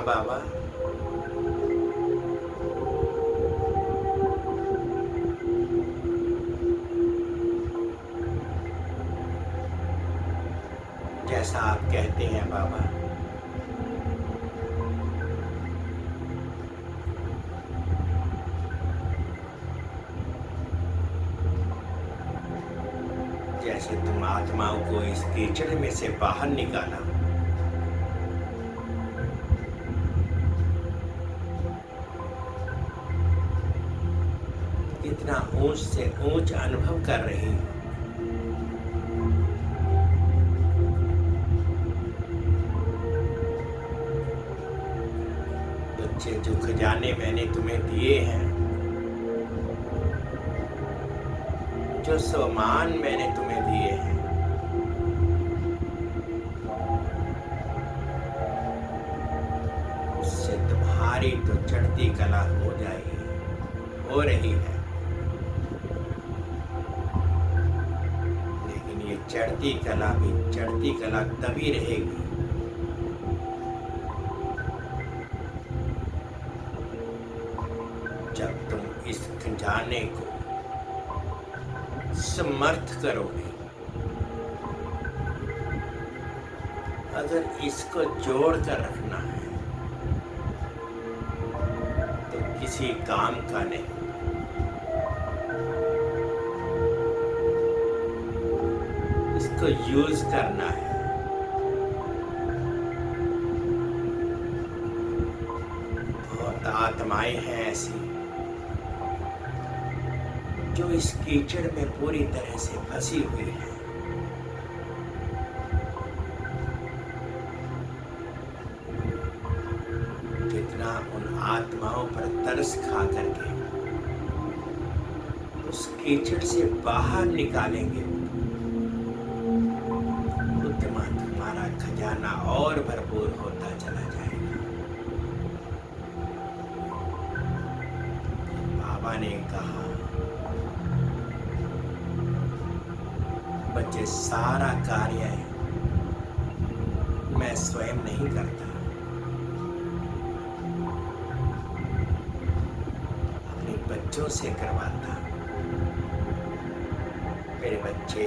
हाँ बाबा। जैसा आप कहते हैं बाबा। जैसे तुम आत्माओं को इस कीचड़ में से बाहर निकाला, कितना ऊंच से ऊंच अनुभव कर रही हो। बच्चे, जो खजाने मैंने तुम्हें दिए हैं, जो सामान मैंने तुम्हें दिए हैं, उससे तुम्हारी तो चढ़ती कला हो जाएगी, हो रही है। लेकिन ये चढ़ती कला भी चढ़ती कला तभी रहेगी जब तुम इस खजाने को समर्थ करोगे। अगर इसको जोड़ कर रखना है तो किसी काम का नहीं। इसको यूज करना है। बहुत आत्माएं हैं ऐसी जो इस कीचड़ में पूरी तरह से फंसी हुई है। जितना उन आत्माओं पर तरस खा करके उस कीचड़ से बाहर निकालेंगे, उतना तुम्हारा खजाना और भरपूर होता चला जाएगा। बाबा ने कहा, बच्चे, सारा कार्य मैं स्वयं नहीं करता, अपने बच्चों से करवाता। मेरे बच्चे,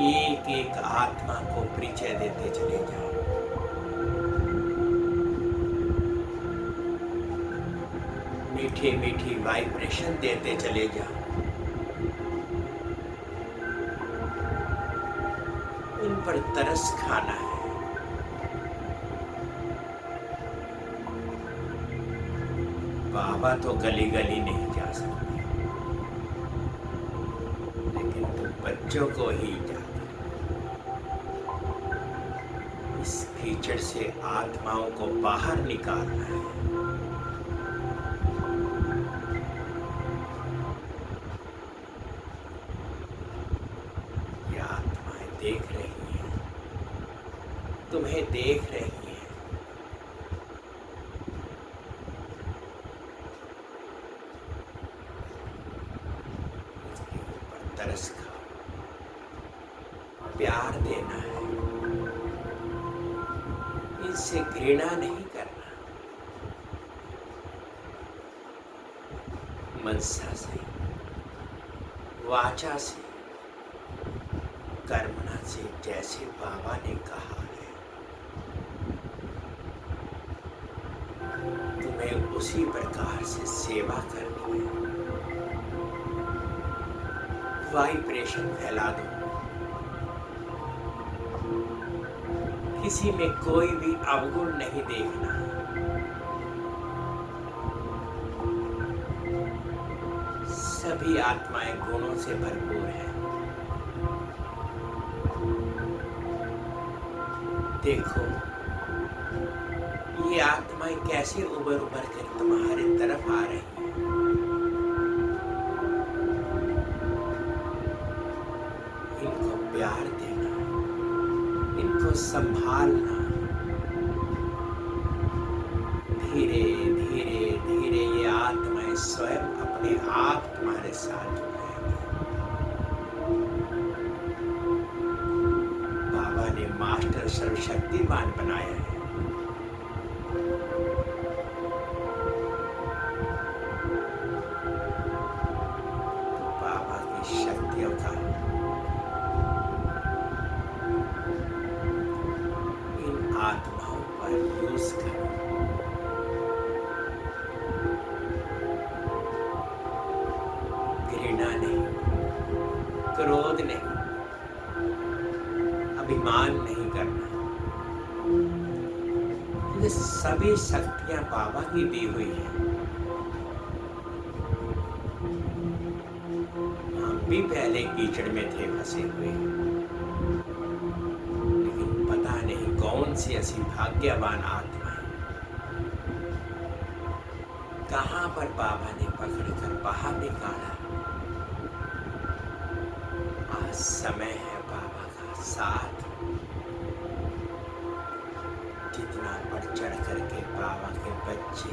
एक एक आत्मा को परिचय देते चले जाओ। मीठी मीठी वाइब्रेशन देते चले जाओ। उन पर तरस खाना है। बाबा तो गली गली नहीं जा सकते, लेकिन तुम बच्चों को ही जाकर इस कीचड़ से आत्माओं को बाहर निकालना है। ये आत्माएं देख रही हैं, तुम्हें देख रही हैं। इसके ऊपर तरस खाओ, प्यार देना है, इनसे घृणा नहीं करना। मनसा से, वाचा से, कर्मणा से, जैसे बाबा ने कहा है, तुम्हें उसी प्रकार से सेवा करनी है। वाइब्रेशन फैला दो। किसी में कोई भी अवगुण नहीं देखना। सभी आत्माएं गुणों से भरपूर हैं। देखो, ये आत्माएं कैसे उबर उबर कर तुम्हारी तरफ आ रही हैं। इनको प्यार देना, इनको संभालना। धीरे धीरे धीरे ये आत्माएं स्वयं अपने आप तुम्हारे साथ जुड़ेंगी। बाबा ने मास्टर सर्वशक्तिमान बनाया है। तो बाबा की शक्तियों का इन आत्माओं पर यूज करो। घृणा नहीं, क्रोध नहीं, अभिमान नहीं करना। ये सभी शक्तियां बाबा की दी हुई हैं। हम भी पहले कीचड़ में थे फंसे हुए, लेकिन पता नहीं कौन सी ऐसी भाग्यवान आत्मा है, कहाँ पर बाबा ने पकड़कर बाहर निकाला। आज समय है बाबा का साथ, जितना बढ़ चढ़ करके बाबा के बच्चे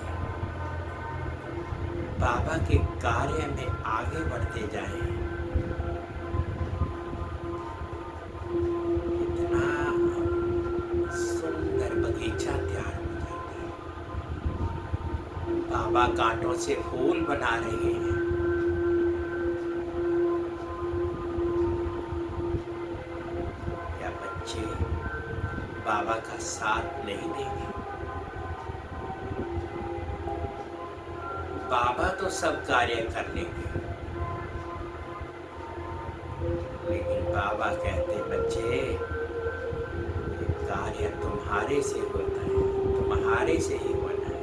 बाबा के कार्य में आगे बढ़ते जाएं, इतना सुंदर बगीचा तैयार हो जाता है। बाबा कांटों से फूल बना रहे हैं। क्या बच्चे बाबा का साथ नहीं देंगे? बाबा तो सब कार्य कर लेंगे, लेकिन बाबा कहते बच्चे, ये कार्य तुम्हारे से होता है, तुम्हारे से ही होना है।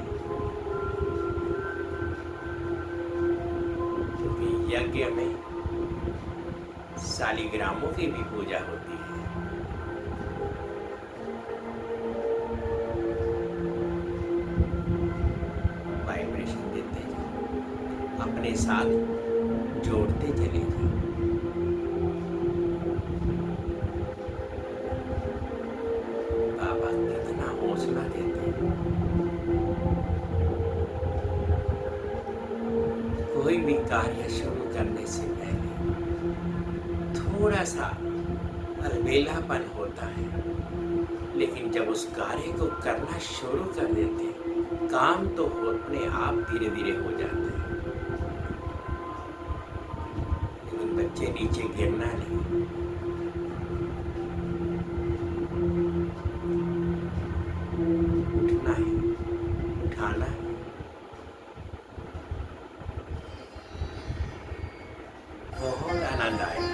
क्योंकि यज्ञ में शालिग्रामों की भी पूजा होती है। वाइब्रेशन देते जाओ, अपने साथ जोड़ते चले जाओ। बाबा कितना हौसला देते हैं। कोई भी कार्य शुरू करने से पहले थोड़ा सा अलबेलापन होता है, लेकिन जब उस कार्य को करना शुरू कर देते हैं, काम तो अपने आप धीरे धीरे हो जाता है। लेकिन बच्चे नीचे गिरना नहीं, उठना है, उठाना है। बहुत आनंद आएगा।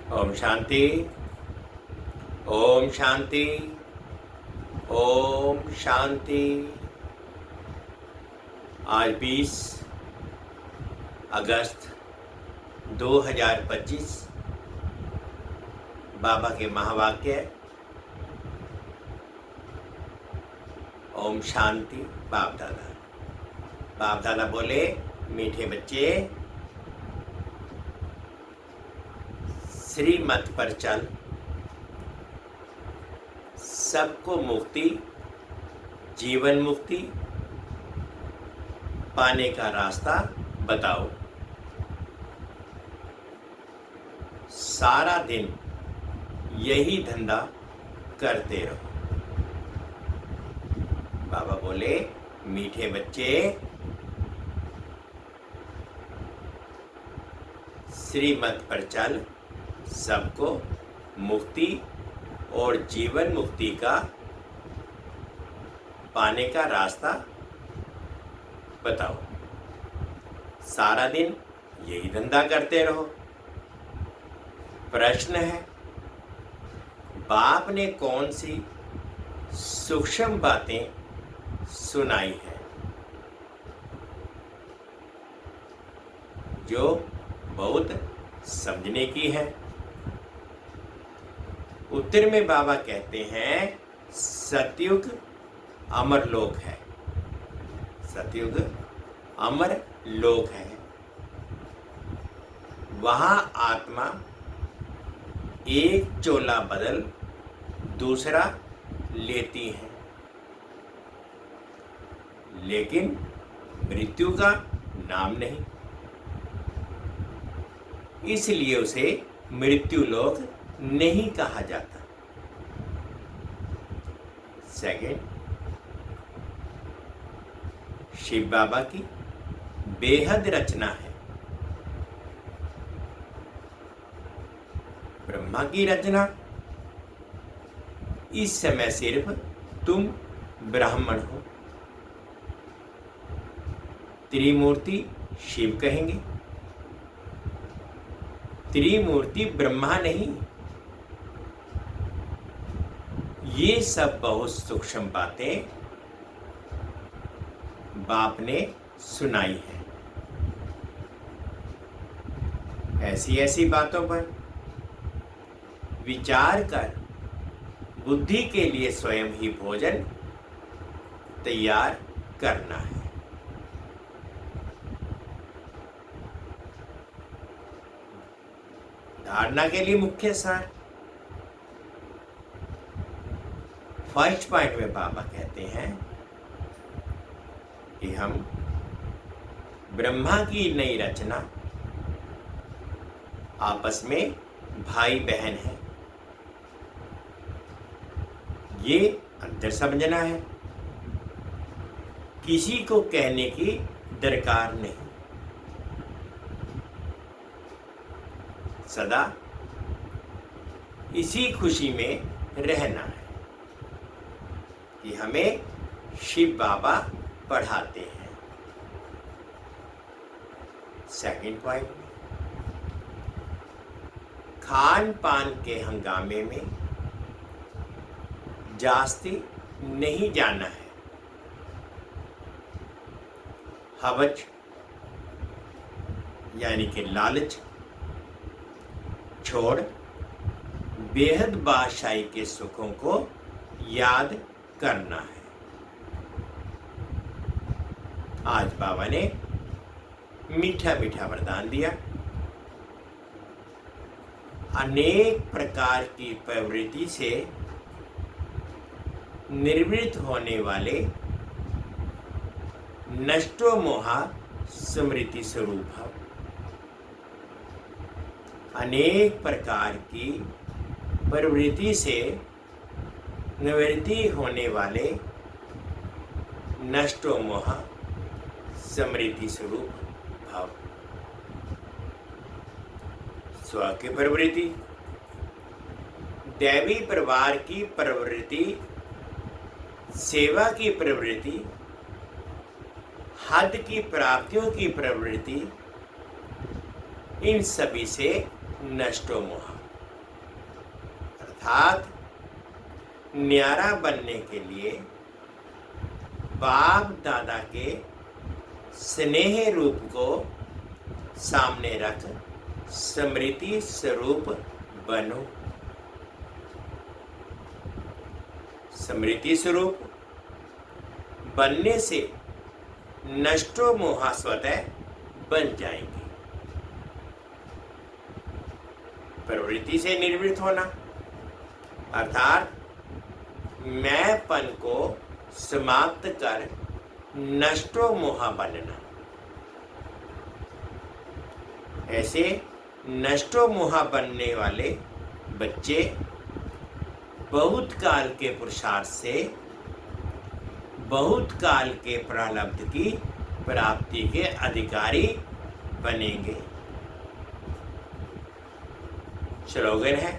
ओम शांति, ओम शांति, ओम शांति। आज 20 अगस्त 2025 बाबा के महावाक्य ओम शांति। बाप दादा बोले, मीठे बच्चे श्रीमत पर चल, सबको मुक्ति, जीवन मुक्ति पाने का रास्ता बताओ। सारा दिन यही धंधा करते रहो। बाबा बोले, मीठे बच्चे श्रीमत पर चल, सबको मुक्ति और जीवन मुक्ति का पाने का रास्ता बताओ। सारा दिन यही धंधा करते रहो। प्रश्न है, बाप ने कौन सी सूक्ष्म बातें सुनाई है जो बहुत समझने की है? उत्तर में बाबा कहते हैं, सतयुग अमर लोक है। सतयुग अमर लोक है। वहां आत्मा एक चोला बदल दूसरा लेती है, लेकिन मृत्यु का नाम नहीं, इसलिए उसे मृत्यु लोक नहीं कहा जाता। सेकंड, शिव बाबा की बेहद रचना है। ब्रह्मा की रचना, इस समय सिर्फ तुम ब्राह्मण हो। त्रिमूर्ति शिव कहेंगे, त्रिमूर्ति ब्रह्मा नहीं। ये सब बहुत सूक्ष्म बातें बाप ने सुनाई है। ऐसी ऐसी बातों पर विचार कर बुद्धि के लिए स्वयं ही भोजन तैयार करना है। धारणा के लिए मुख्य सार। फर्स्ट पॉइंट में बाबा कहते हैं कि हम ब्रह्मा की नई रचना, आपस में भाई बहन हैं। ये अंतर समझना है, किसी को कहने की दरकार नहीं। सदा इसी खुशी में रहना है कि हमें शिव बाबा पढ़ाते हैं। सेकंड पॉइंट, खान पान के हंगामे में जास्ती नहीं जाना है। हवज यानी कि लालच छोड़ बेहद बादशाही के सुखों को याद करना है। आज बाबा ने मीठा मीठा वरदान दिया। अनेक प्रकार की प्रवृत्ति से निर्वृत्त होने वाले नष्टो मोहा स्मृति स्वरूप है। अनेक प्रकार की प्रवृत्ति से निवृत्ति होने वाले नष्टो मोह स्मृति स्वरूप भाव। स्व की प्रवृत्ति, दैवी परिवार की प्रवृत्ति, सेवा की प्रवृत्ति, हद की प्राप्तियों की प्रवृत्ति, इन सभी से नष्टो मोह। अर्थात न्यारा बनने के लिए बाप दादा के स्नेह रूप को सामने रख स्मृति स्वरूप बनो। स्मृति स्वरूप बनने से नष्टो मोहा स्वतः बन जाएंगे। प्रवृत्ति से निर्वृत्त होना अर्थात मैंपन को समाप्त कर नष्टो मोहा बनना। ऐसे नष्टो मोहा बनने वाले बच्चे बहुत काल के पुरुषार्थ से बहुत काल के प्रारब्ध की प्राप्ति के अधिकारी बनेंगे। स्लोगन है,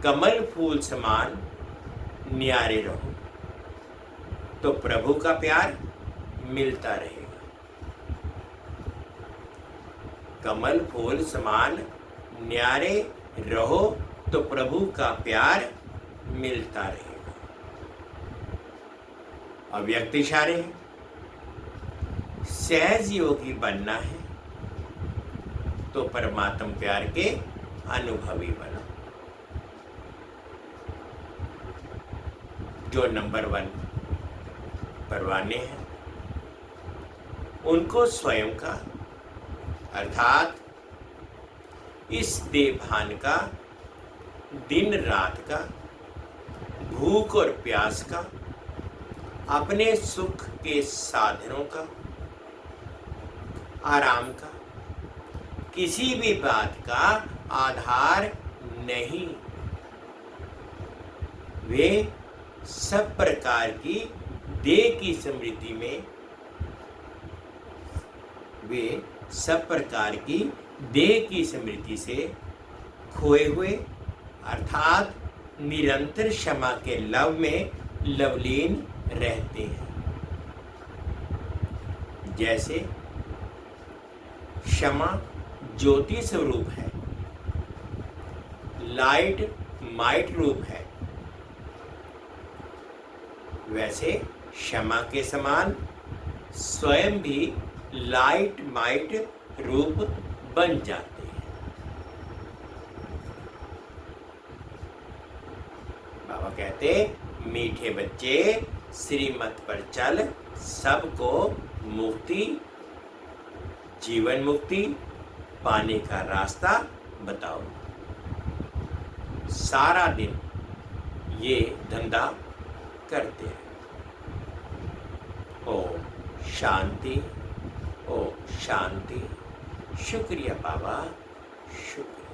कमल फूल समान न्यारे रहो तो प्रभु का प्यार मिलता रहेगा। कमल फूल समान न्यारे रहो तो प्रभु का प्यार मिलता रहेगा। अव्यक्त इशारे हैं, सहज योगी बनना है तो परमात्म प्यार के अनुभवी बनो। जो नंबर 1 परवाने हैं उनको स्वयं का अर्थात इस देवभान का, दिन रात का, भूख और प्यास का, अपने सुख के साधनों का, आराम का, किसी भी बात का आधार नहीं। वे सब प्रकार की देह की स्मृति में, वे सब प्रकार की देह की स्मृति से खोए हुए अर्थात निरंतर क्षमा के लव में लवलीन रहते हैं। जैसे क्षमा ज्योति स्वरूप है, लाइट माइट रूप है, वैसे क्षमा के समान स्वयं भी लाइट माइट रूप बन जाते हैं। बाबा कहते, मीठे बच्चे श्रीमत पर चल, सबको मुक्ति, जीवन मुक्ति पाने का रास्ता बताओ। सारा दिन ये धंधा करते हैं। ओम शांति, ओम शांति। शुक्रिया बाबा, शुक्रिया।